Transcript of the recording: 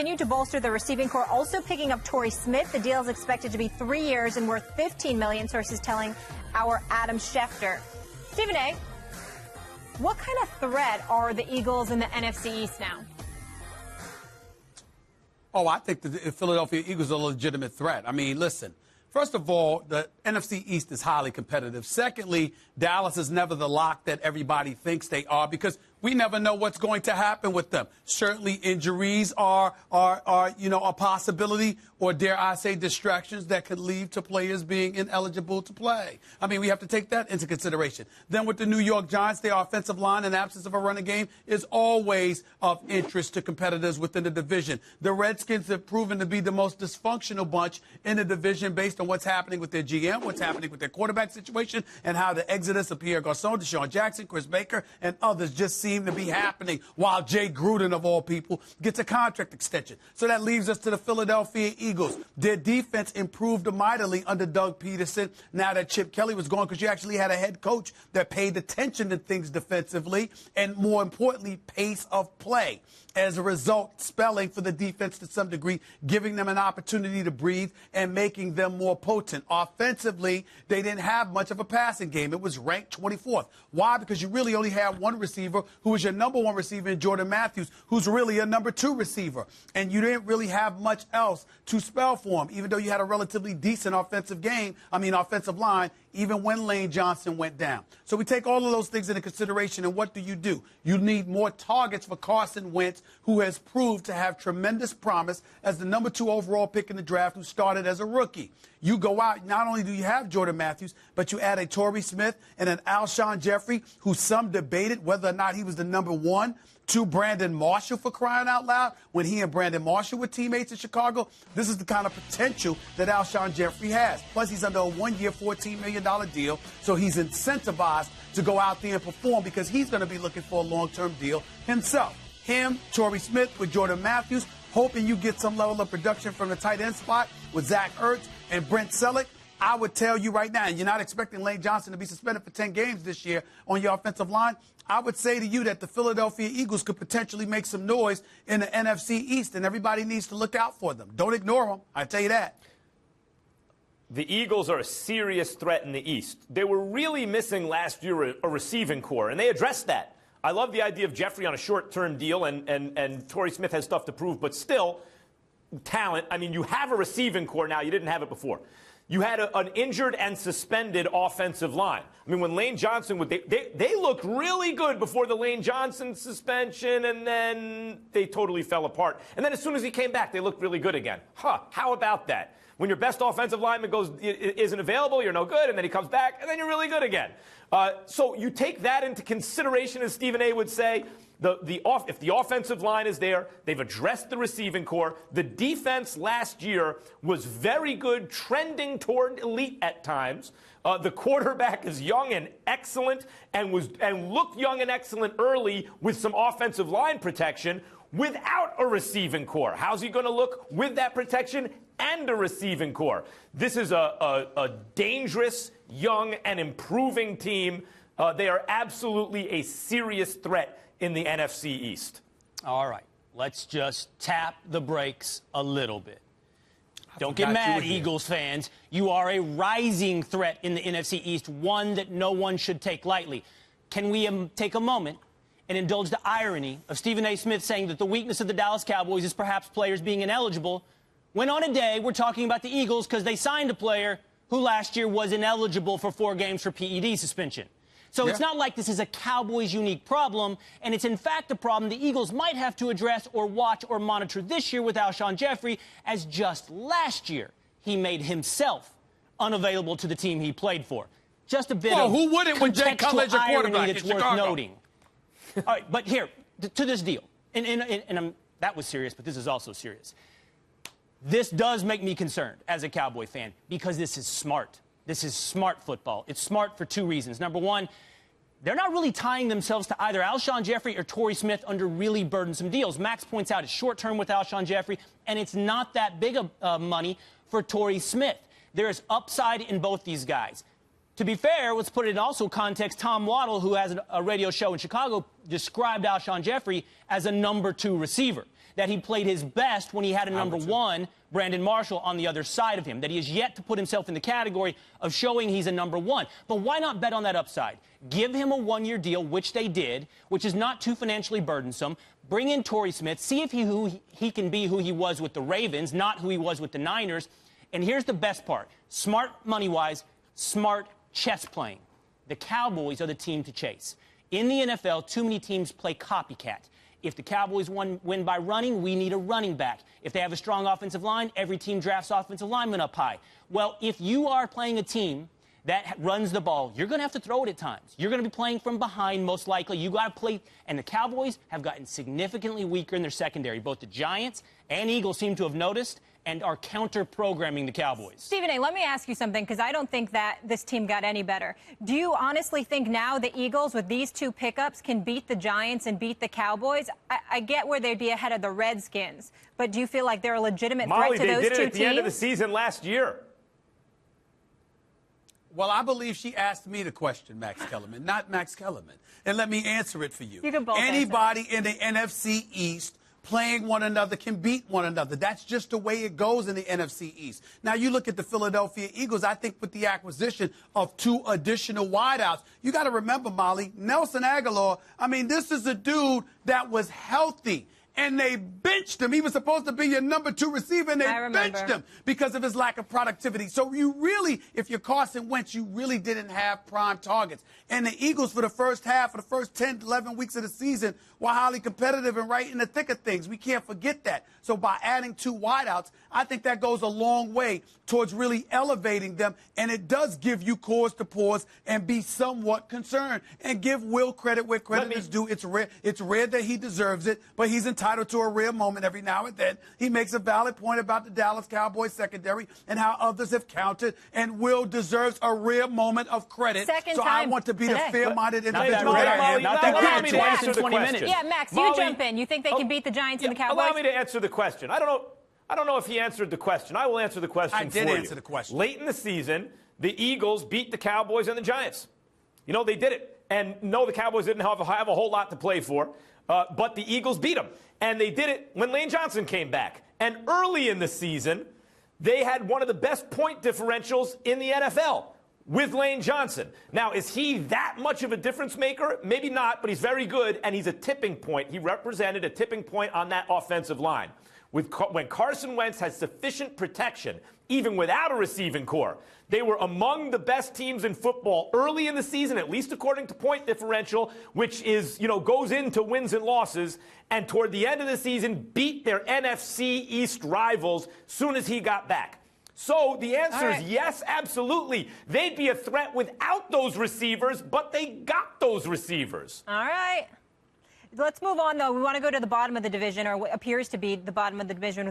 Continue to bolster the receiving core, also picking up Torrey Smith. The deal is expected to be 3 years and worth $15 million, sources telling our Adam Schefter. Stephen A., what kind of threat are the Eagles in the NFC East now? Oh, I think the Philadelphia Eagles are a legitimate threat. I mean, listen, first of all, the NFC East is highly competitive. Secondly, Dallas is never the lock that everybody thinks they are because we never know what's going to happen with them. Certainly injuries are a possibility, or dare I say distractions that could lead to players being ineligible to play. I mean, we have to take that into consideration. Then with the New York Giants, their offensive line and absence of a running game is always of interest to competitors within the division. The Redskins have proven to be the most dysfunctional bunch in the division based on what's happening with their GM, what's happening with their quarterback situation, and how the exodus of Pierre Garçon, Deshaun Jackson, Chris Baker, and others just seem to be happening while Jay Gruden, of all people, gets a contract extension. So that leaves us to the Philadelphia Eagles. Their defense improved mightily under Doug Peterson now that Chip Kelly was gone, because you actually had a head coach that paid attention to things defensively and, more importantly, pace of play. As a result, spelling for the defense to some degree, giving them an opportunity to breathe and making them more potent. Offensively, they didn't have much of a passing game. It was ranked 24th. Why? Because you really only had one receiver who was your number one receiver in Jordan Matthews, who's really a number two receiver. And you didn't really have much else to spell for him, even though you had a relatively decent offensive line, even when Lane Johnson went down. So we take all of those things into consideration, and what do? You need more targets for Carson Wentz, who has proved to have tremendous promise as the number 2 overall pick in the draft, who started as a rookie. You go out, not only do you have Jordan Matthews, but you add a Torrey Smith and an Alshon Jeffrey, who some debated whether or not he was the number 1, to Brandon Marshall, for crying out loud, when he and Brandon Marshall were teammates in Chicago. This is the kind of potential that Alshon Jeffrey has. Plus, he's under a 1-year, $14 million deal, so he's incentivized to go out there and perform because he's going to be looking for a long-term deal himself. Him, Torrey Smith with Jordan Matthews, hoping you get some level of production from the tight end spot with Zach Ertz and Brent Selleck. I would tell you right now, and you're not expecting Lane Johnson to be suspended for 10 games this year on your offensive line, I would say to you that the Philadelphia Eagles could potentially make some noise in the NFC East, and everybody needs to look out for them. Don't ignore them. I tell you that. The Eagles are a serious threat in the East. They were really missing last year a receiving core, and they addressed that. I love the idea of Jeffrey on a short-term deal, and Torrey Smith has stuff to prove, but still, talent. I mean, you have a receiving core now. You didn't have it before. You had an injured and suspended offensive line. I mean, when Lane Johnson, they looked really good before the Lane Johnson suspension, and then they totally fell apart. And then as soon as he came back, they looked really good again. How about that? When your best offensive lineman isn't available, you're no good, and then he comes back, and then you're really good again. So you take that into consideration, as Stephen A. would say. If the offensive line is there, they've addressed the receiving core. The defense last year was very good, trending toward elite at times. The quarterback is young and excellent, and looked young and excellent early with some offensive line protection without a receiving core. How's he going to look with that protection and a receiving core? This is a dangerous, young, and improving team. They are absolutely a serious threat in the NFC East. All right, let's just tap the brakes a little bit. Don't get mad, Eagles fans. You are a rising threat in the NFC East, one that no one should take lightly. Can we take a moment and indulge the irony of Stephen A. Smith saying that the weakness of the Dallas Cowboys is perhaps players being ineligible, when on a day we're talking about the Eagles because they signed a player who last year was ineligible for 4 games for PED suspension. So It's not like this is a Cowboys unique problem, and it's in fact a problem the Eagles might have to address or watch or monitor this year with Alshon Jeffrey, as just last year he made himself unavailable to the team he played for. Just a bit of who wouldn't when Jay Cutler's your quarterback that's worth noting. All right, but here, to this deal, and that was serious, but this is also serious. This does make me concerned as a Cowboy fan because this is smart. This is smart football. It's smart for 2 reasons. Number one, they're not really tying themselves to either Alshon Jeffrey or Torrey Smith under really burdensome deals. Max points out it's short-term with Alshon Jeffrey, and it's not that big of money for Torrey Smith. There is upside in both these guys. To be fair, let's put it in also context. Tom Waddle, who has a radio show in Chicago, described Alshon Jeffrey as a number 2 receiver. that he played his best when he had a number one, Brandon Marshall, on the other side of him, that he has yet to put himself in the category of showing he's a number one. But why not bet on that upside? Give him a one-year deal, which they did, which is not too financially burdensome. Bring in Torrey Smith, see if he can be who he was with the Ravens, not who he was with the Niners. And here's the best part. Smart money-wise, smart chess playing. The Cowboys are the team to chase. In the NFL, too many teams play copycat. If the Cowboys win by running, we need a running back. If they have a strong offensive line, every team drafts offensive linemen up high. Well, if you are playing a team that runs the ball, you're going to have to throw it at times. You're going to be playing from behind, most likely. You got to play. And the Cowboys have gotten significantly weaker in their secondary. Both the Giants and Eagles seem to have noticed and are counter-programming the Cowboys. Stephen A., let me ask you something, because I don't think that this team got any better. Do you honestly think now the Eagles, with these two pickups, can beat the Giants and beat the Cowboys? I get where they'd be ahead of the Redskins, but do you feel like they're a legitimate threat to those two teams? Molly, they did it at the end of the season last year. Well, I believe she asked me the question, Max Kellerman, not Max Kellerman. And let me answer it for you. You can both Anybody in the NFC East playing one another can beat one another. That's just the way it goes in the NFC East. Now, you look at the Philadelphia Eagles, I think with the acquisition of 2 additional wideouts, you got to remember, Molly, Nelson Aguilar, I mean, this is a dude that was healthy. And they benched him. He was supposed to be your number 2 receiver, and they benched him because of his lack of productivity. So you really, if you're Carson Wentz, you really didn't have prime targets. And the Eagles, for the first half, for the first 10, 11 weeks of the season, were highly competitive and right in the thick of things. We can't forget that. So by adding 2 wideouts, I think that goes a long way towards really elevating them. And it does give you cause to pause and be somewhat concerned. And give Will credit where credit is due. It's rare that he deserves it, but he's entitled to a rare moment every now and then. He makes a valid point about the Dallas Cowboys secondary and how others have counted, and Will deserves a rare moment of credit. So I want to be the fair-minded individual Molly, that I am. not that allow me to answer the question. Yeah, Max, Molly, you jump in. You think they can beat the Giants and the Cowboys? Allow me to answer the question. I don't know if he answered the question. I will answer the question for you. I did answer the question. Late in the season, the Eagles beat the Cowboys and the Giants. You know, they did it. And no, the Cowboys didn't have a whole lot to play for, but the Eagles beat them. And they did it when Lane Johnson came back. And early in the season, they had one of the best point differentials in the NFL with Lane Johnson. Now, is he that much of a difference maker? Maybe not, but he's very good, and he's a tipping point. He represented a tipping point on that offensive line. When Carson Wentz has sufficient protection, even without a receiving core, they were among the best teams in football early in the season, at least according to point differential, which is, goes into wins and losses, and toward the end of the season beat their NFC East rivals soon as he got back. So the answer is yes, absolutely. They'd be a threat without those receivers, but they got those receivers. All right. Let's move on, though. We want to go to the bottom of the division, or what appears to be the bottom of the division, with